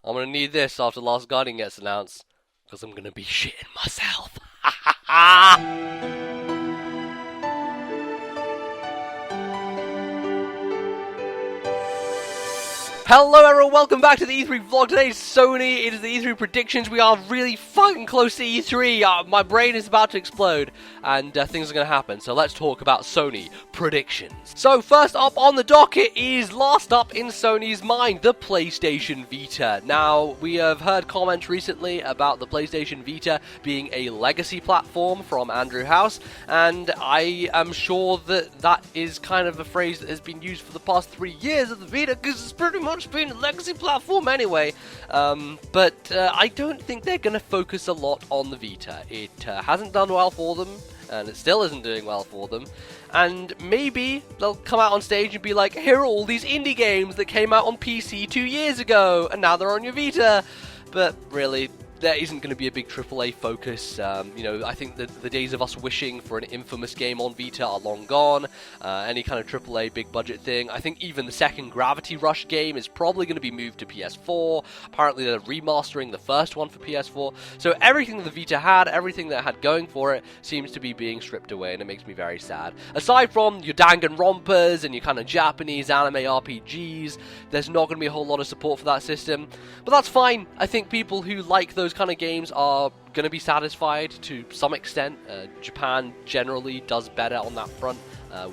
I'm gonna need this after Last Guardian gets announced, because I'm gonna be shitting myself. Ha ha ha! Hello everyone, welcome back to the E3 vlog. Today is Sony, it is the E3 predictions. We are really fucking close to E3. My brain is about to explode, and things are going to happen. So let's talk about Sony predictions. So first up on the docket is last up in Sony's mind, the PlayStation Vita. Now, we have heard comments recently about the PlayStation Vita being a legacy platform from Andrew House, and I am sure that that is kind of a phrase that has been used for the past 3 years of the Vita, because it's pretty much been a legacy platform anyway, but I don't think they're going to focus a lot on the Vita. It hasn't done well for them, and it still isn't doing well for them, and maybe they'll come out on stage and be like, here are all these indie games that came out on PC 2 years ago, and now they're on your Vita, but really, there isn't going to be a big AAA focus. I think that the days of us wishing for an infamous game on Vita are long gone. Any kind of AAA big budget thing. I think even the second Gravity Rush game is probably going to be moved to PS4. Apparently they're remastering the first one for PS4. So everything that the Vita had, everything that it had going for it, seems to be being stripped away, and it makes me very sad. Aside from your Danganronpas and your kind of Japanese anime RPGs, there's not going to be a whole lot of support for that system. But that's fine. I think people who like those kind of games are going to be satisfied to some extent. Japan generally does better on that front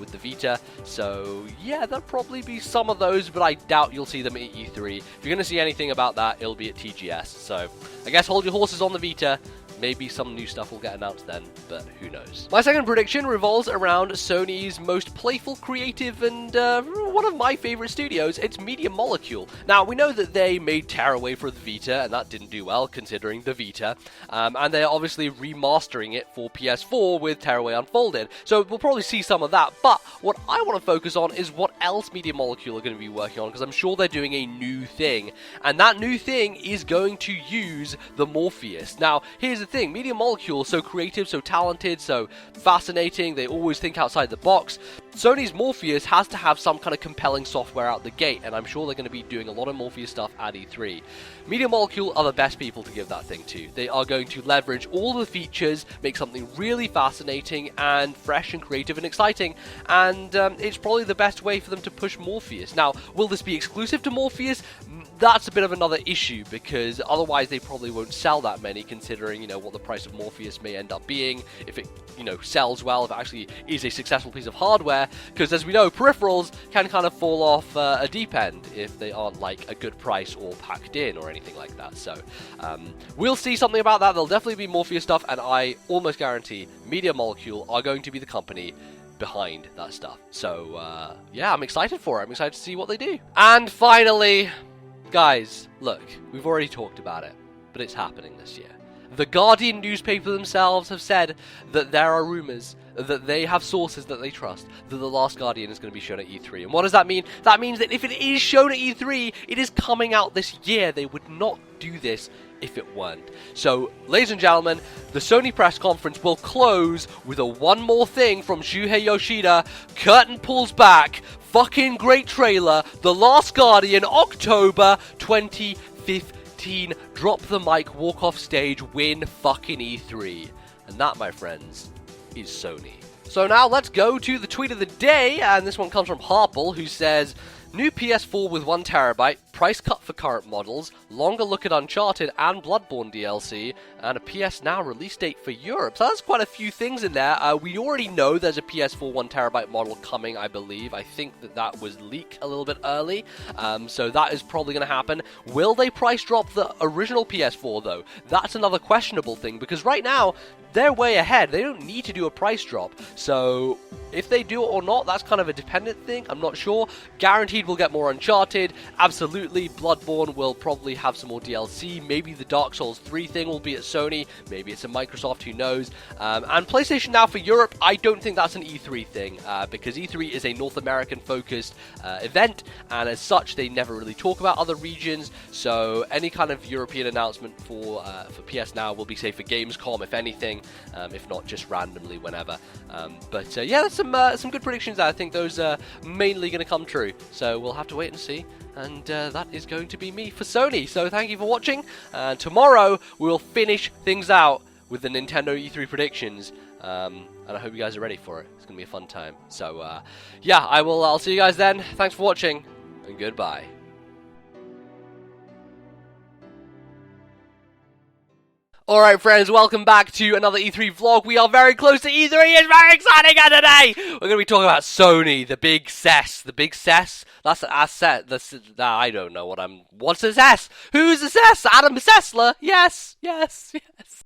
with the Vita, so yeah, there'll probably be some of those, but I doubt you'll see them at E3. If you're going to see anything about that, it'll be at TGS, so I guess hold your horses on the Vita. Maybe some new stuff will get announced then, but who knows. My second prediction revolves around Sony's most playful, creative, and one of my favorite studios. It's Media Molecule. Now, we know that they made Tearaway for the Vita, and that didn't do well, considering the Vita. And they're obviously remastering it for PS4 with Tearaway Unfolded. So we'll probably see some of that, but what I want to focus on is what else Media Molecule are going to be working on, because I'm sure they're doing a new thing. And that new thing is going to use the Morpheus. Now, here's the thing, Media Molecule, so creative, so talented, so fascinating, they always think outside the box. Sony's Morpheus has to have some kind of compelling software out the gate, and I'm sure they're going to be doing a lot of Morpheus stuff at E3. Media Molecule are the best people to give that thing to. They are going to leverage all the features, make something really fascinating and fresh and creative and exciting, and it's probably the best way for them to push Morpheus. Now, will this be exclusive to Morpheus? That's a bit of another issue, because otherwise they probably won't sell that many, considering, what the price of Morpheus may end up being, if it, sells well, if it actually is a successful piece of hardware, because as we know, peripherals can kind of fall off a deep end if they aren't like a good price or packed in or anything like that. So we'll see something about that. There'll definitely be Morpheus stuff, and I almost guarantee Media Molecule are going to be the company behind that stuff. So yeah, I'm excited for it. I'm excited to see what they do. And finally, guys, look, we've already talked about it, but it's happening this year. The Guardian newspaper themselves have said that there are rumors, that they have sources that they trust, that The Last Guardian is going to be shown at E3. And what does that mean? That means that if it is shown at E3, it is coming out this year. They would not do this if it weren't. So, ladies and gentlemen, the Sony press conference will close with a one more thing from Shuhei Yoshida. Curtain pulls back. Fucking great trailer. The Last Guardian, October 2015. Drop the mic, walk off stage, win fucking E3. And that, my friends, is Sony. So now let's go to the tweet of the day, and this one comes from Harple, who says, new PS4 with 1TB, price cut for current models, longer look at Uncharted and Bloodborne DLC, and a PS Now release date for Europe. So that's quite a few things in there. We already know there's a PS4 1TB model coming, I believe. I think that was leaked a little bit early, so that is probably going to happen. Will they price drop the original PS4 though? That's another questionable thing, because right now, they're way ahead. They don't need to do a price drop. So if they do it or not, that's kind of a dependent thing. I'm not sure. Guaranteed we'll get more Uncharted. Absolutely. Bloodborne will probably have some more DLC. Maybe the Dark Souls 3 thing will be at Sony. Maybe it's at Microsoft. Who knows? And PlayStation Now for Europe, I don't think that's an E3 thing, because E3 is a North American focused event, and as such they never really talk about other regions. So any kind of European announcement for PS Now will be, say, for Gamescom, if anything. If not just randomly whenever. But yeah, that's some good predictions there. I think those are mainly going to come true. So we'll have to wait and see. And that is going to be me for Sony. So thank you for watching. And tomorrow we'll finish things out with the Nintendo E3 predictions. And I hope you guys are ready for it. It's going to be a fun time. So yeah, I'll see you guys then. Thanks for watching, and goodbye. Alright friends, welcome back to another E3 vlog. We are very close to E3, it's very exciting, and today we're going to be talking about Sony, the big SES. The big SES? That's an asset, I don't know what's a SES? Who's a SES? Adam Sessler? Yes, yes, yes.